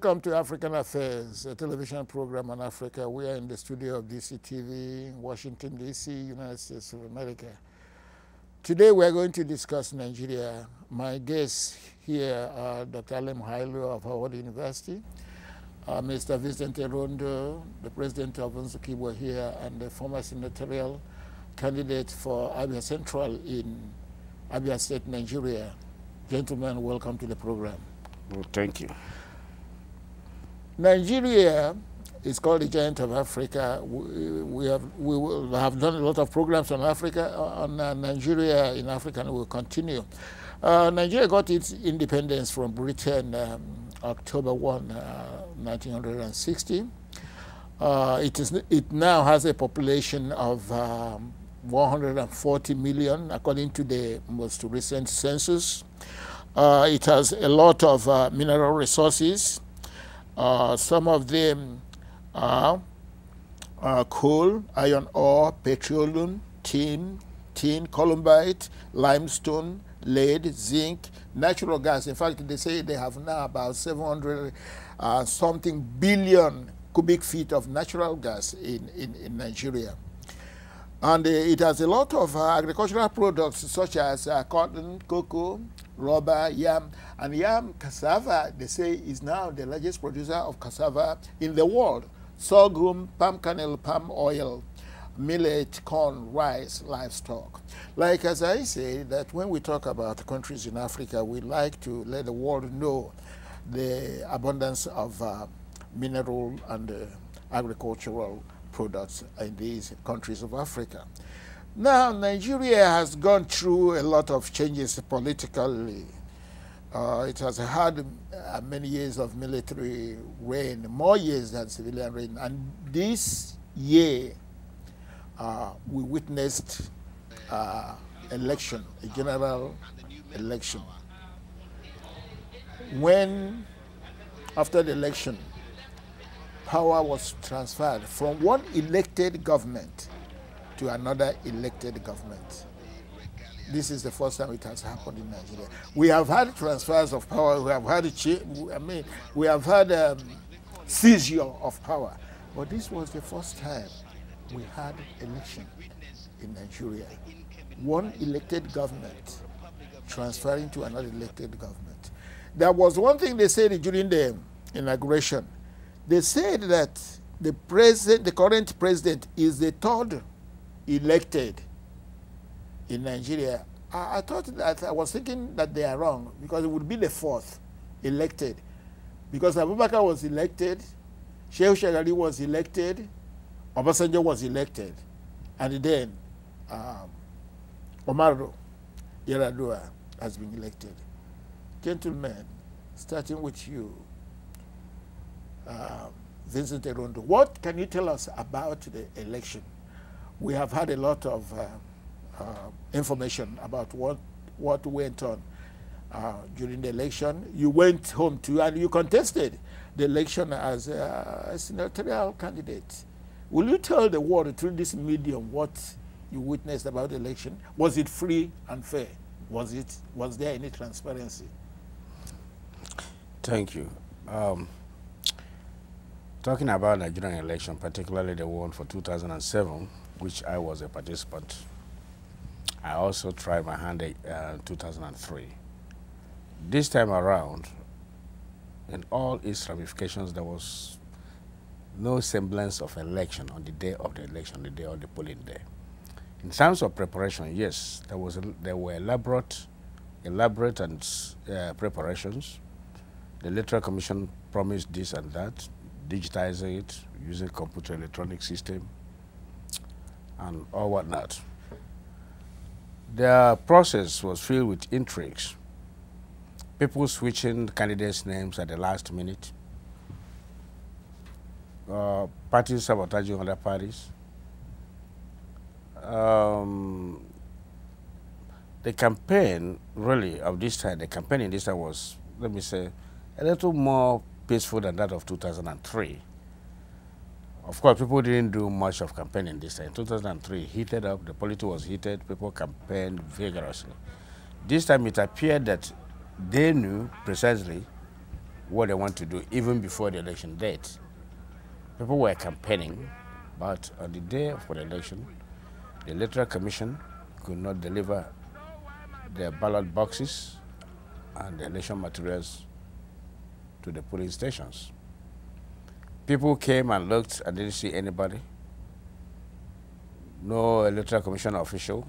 Welcome to African Affairs, a television program on Africa. We are in the studio of DCTV, Washington, D.C., United States of America. Today we are going to discuss Nigeria. My guests here are Dr. Alem Hailu of Howard University, Mr. Vincent Erondo, the president of Nzukibwa here, and the former senatorial candidate for Abia Central in Abia State, Nigeria. Gentlemen, welcome to the program. Well, thank you. Nigeria is called the giant of Africa. We will have done a lot of programs on Africa, on Nigeria in Africa, and we'll continue. Nigeria got its independence from Britain October 1, 1960. It now has a population of 140 million, according to the most recent census. It has a lot of mineral resources. Some of them are coal, iron ore, petroleum, tin, columbite, limestone, lead, zinc, natural gas. In fact, they say they have now about 700 something billion cubic feet of natural gas in Nigeria. And it has a lot of agricultural products such as cotton, cocoa, rubber, yam. And yam, cassava, they say, is now the largest producer of cassava in the world. Sorghum, palm kernel, palm oil, millet, corn, rice, livestock. Like as I say, that when we talk about countries in Africa, we like to let the world know the abundance of mineral and agricultural products in these countries of Africa. Now, Nigeria has gone through a lot of changes politically. It has had many years of military reign, more years than civilian reign. And this year, we witnessed election, a general election. When, after the election, power was transferred from one elected government to another elected government. This is the first time it has happened in Nigeria. We have had transfers of power. We have had we have had seizure of power, but this was the first time we had election in Nigeria. One elected government transferring to another elected government. There was one thing they said during the inauguration. They said that the current president is the third elected in Nigeria. I was thinking that they are wrong, because it would be the fourth elected. Because Abubakar was elected, Shehu Shagari was elected, Obasanjo was elected, and then Umaru Yar'Adua has been elected. Gentlemen, starting with you, Vincent Erondo, what can you tell us about the election? We have had a lot of information about what went on during the election. You went home too, and you contested the election as a senatorial candidate. Will you tell the world through this medium what you witnessed about the election? Was it free and fair? Was there any transparency? Thank you. Talking about Nigerian election, particularly the one for 2007, which I was a participant, I also tried my hand in 2003. This time around, in all its ramifications, there was no semblance of election on the day of the election, the day of the polling day. In terms of preparation, yes, there were elaborate preparations. The Electoral Commission promised this and that, digitizing it, using computer electronic system, and all whatnot. The process was filled with intrigues. People switching candidates' names at the last minute, parties sabotaging other parties. The campaign really of this time, the campaign in this time was, let me say, a little more peaceful than that of 2003. Of course, people didn't do much of campaigning this time. 2003 heated up, the politics was heated, people campaigned vigorously. This time it appeared that they knew precisely what they want to do even before the election date. People were campaigning, but on the day for the election, the Electoral Commission could not deliver their ballot boxes and the election materials to the polling stations. People came and looked and didn't see anybody. No Electoral Commission official,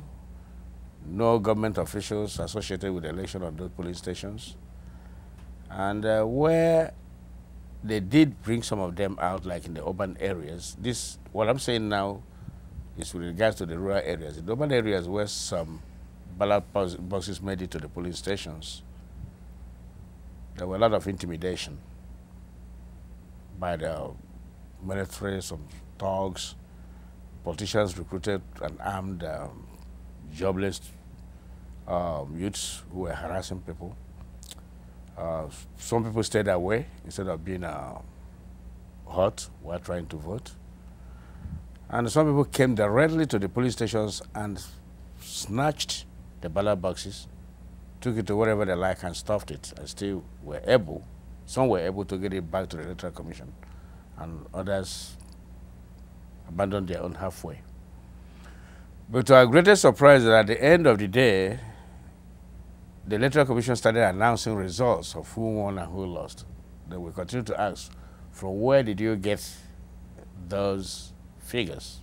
no government officials associated with the election on those polling stations. And where they did bring some of them out, like in the urban areas, what I'm saying now is with regards to the rural areas. In the urban areas where some ballot boxes made it to the polling stations, there were a lot of intimidation by the military, some thugs. Politicians recruited and armed jobless youths who were harassing people. Some people stayed away instead of being hurt while trying to vote. And some people came directly to the police stations and snatched the ballot boxes, took it to wherever they like and stuffed it, and still were able, some were able to get it back to the Electoral Commission, and others abandoned their own halfway. But to our greatest surprise, that at the end of the day, the Electoral Commission started announcing results of who won and who lost. Then we continue to ask, from where did you get those figures?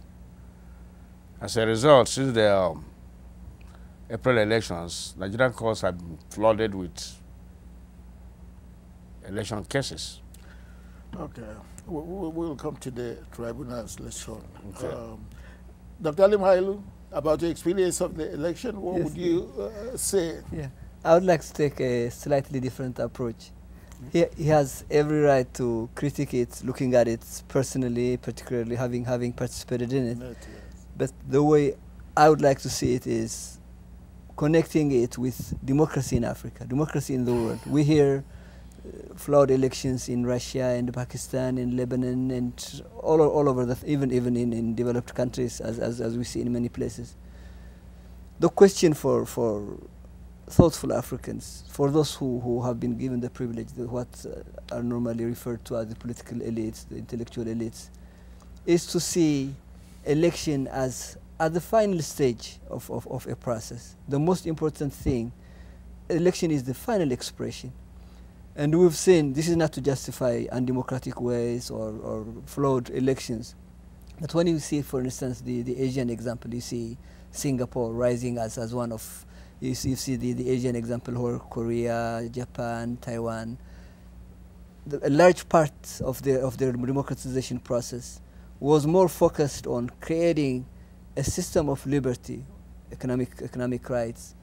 As a result, since the April elections, Nigerian courts have been flooded with election cases. Okay, we'll come to the tribunals later on. Okay. Dr. Alim Hailu, about the experience of the election, what would you say? Yeah, I would like to take a slightly different approach. He has every right to critique it, looking at it personally, particularly having participated in it. Yes. But the way I would like to see it is connecting it with democracy in Africa, democracy in the world. We hear flawed elections in Russia, in Pakistan, in Lebanon, and all over, even in developed countries, as we see in many places. The question for thoughtful Africans, for those who have been given the privilege, what are normally referred to as the political elites, the intellectual elites, is to see election as at the final stage of a process. The most important thing, election is the final expression. And we've seen, this is not to justify undemocratic ways or flawed elections, but when you see, for instance, the Asian example, you see Singapore rising as one of, you see the Asian example where Korea, Japan, Taiwan, a large part of their democratization process was more focused on creating a system of liberty, economic rights,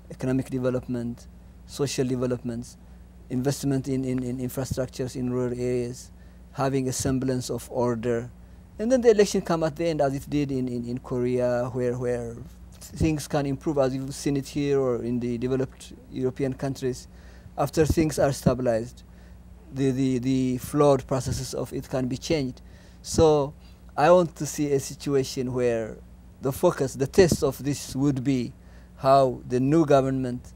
economic development, social developments, investment in infrastructures in rural areas, having a semblance of order. And then the election come at the end, as it did in Korea, where things can improve, as you've seen it here or in the developed European countries. After things are stabilized, the flawed processes of it can be changed. So I want to see a situation where the focus, the test of this would be how the new government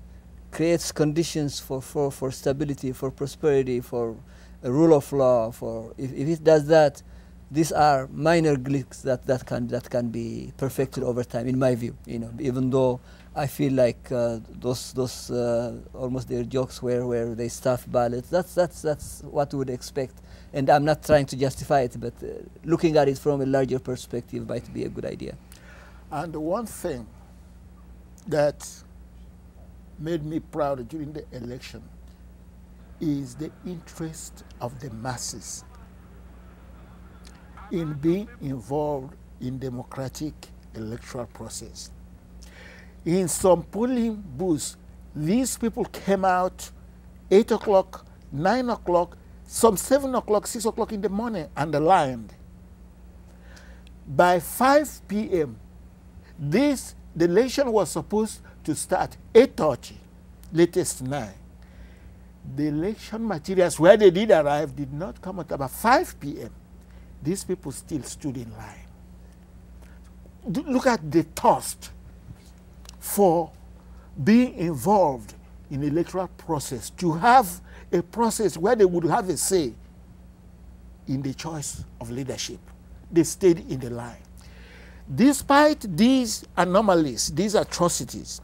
creates conditions for stability, for prosperity, for a rule of law. If it does that, these are minor glitches that can be perfected over time, in my view. Even though I feel like those almost their jokes where they stuff ballots. That's what we would expect, and I'm not trying to justify it, but looking at it from a larger perspective might be a good idea. And one thing that made me proud during the election is the interest of the masses in being involved in democratic electoral process. In some polling booths, these people came out 8 o'clock, 9 o'clock, some 7 o'clock, 6 o'clock in the morning, and aligned. By 5 p.m., the election was supposed to start 8:30, latest 9. The election materials, where they did arrive, did not come at about 5 p.m. These people still stood in line. Look at the thirst for being involved in the electoral process to have a process where they would have a say in the choice of leadership. They stayed in the line. Despite these anomalies, these atrocities,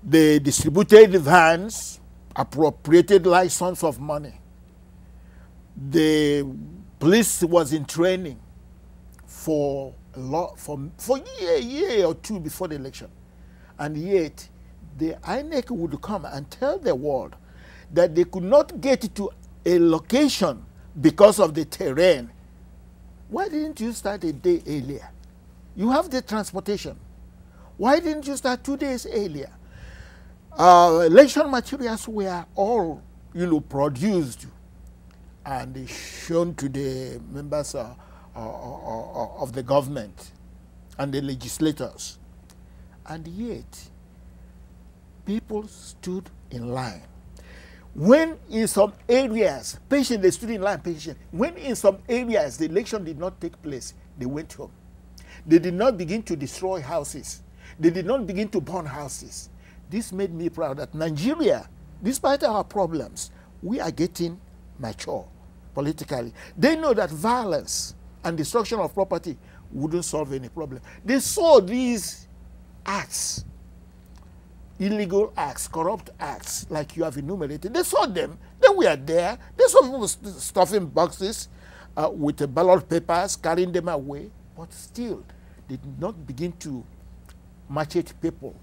they distributed vans, appropriated large sums of money. The police was in training for a year or two before the election. And yet, the INEC would come and tell the world that they could not get to a location because of the terrain. Why didn't you start a day earlier? You have the transportation. Why didn't you start 2 days earlier? Election materials were all, produced and shown to the members of the government and the legislators. And yet, people stood in line. When in some areas, they stood in line, when in some areas the election did not take place, they went home. They did not begin to destroy houses. They did not begin to burn houses. This made me proud that Nigeria, despite our problems, we are getting mature politically. They know that violence and destruction of property wouldn't solve any problem. They saw these acts, illegal acts, corrupt acts, like you have enumerated. They saw them. They were there. They saw people stuffing boxes with the ballot papers, carrying them away, but still they did not begin to machete people.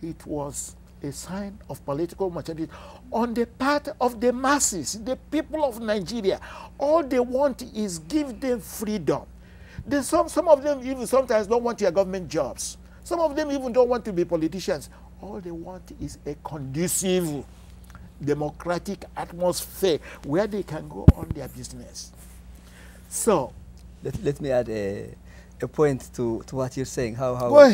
It was a sign of political maturity on the part of the masses, the people of Nigeria. All they want is give them freedom. Some of them even sometimes don't want your government jobs. Some of them even don't want to be politicians. All they want is a conducive, democratic atmosphere where they can go on their business. So, let me add a point to what you're saying. Go ahead.